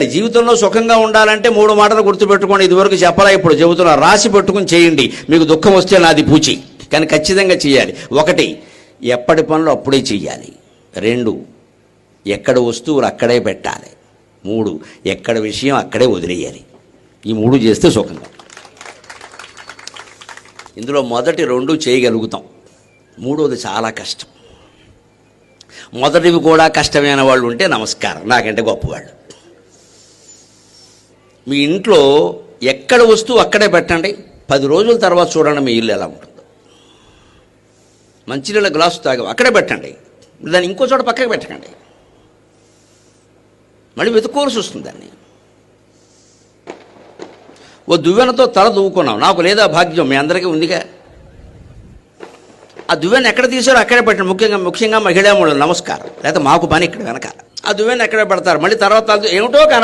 జీవితంలో సుఖంగా ఉండాలంటే 3 మాటలు గుర్తుపెట్టుకోండి. ఇదివరకు చెప్పలా, ఇప్పుడు చెబుతున్నా. రాసి పెట్టుకుని చేయండి. మీకు దుఃఖం వస్తే నాది పూచి, కానీ ఖచ్చితంగా చేయాలి. 1, ఎప్పటి పనులు అప్పుడే చేయాలి. 2, ఎక్కడ వస్తువులు అక్కడే పెట్టాలి. 3, ఎక్కడ విషయం అక్కడే వదిలేయాలి. ఈ 3 చేస్తే సుఖంగా. ఇందులో మొదటి 2 చేయగలుగుతాం, 3వది చాలా కష్టం. మొదటివి కూడా కష్టమైన వాళ్ళు ఉంటే నమస్కారం, నాకంటే గొప్పవాళ్ళు. మీ ఇంట్లో ఎక్కడ వస్తువు అక్కడే పెట్టండి. 10 రోజుల తర్వాత చూడండి మీ ఇల్లు ఎలా ఉంటుందో. మంచినీళ్ళ గ్లాసు తాగాం, అక్కడే పెట్టండి. దాన్ని ఇంకో చోట పక్కకి పెట్టకండి, మళ్ళీ వెతుక్కోవాల్సి వస్తుంది దాన్ని. ఓ దువ్వెనతో తల దువ్వుకున్నాం, నాకు లేదా భాగ్యం, మీ అందరికీ ఉందిగా. ఆ దువ్వెన ఎక్కడ తీసారో అక్కడే పెట్టండి. ముఖ్యంగా మహిళామణులు నమస్కారం, లేకపోతే మాకు పని ఇక్కడ వెనకాల. ఆ దువ్వెన ఎక్కడే పెడతారు, మళ్ళీ తర్వాత ఏమిటో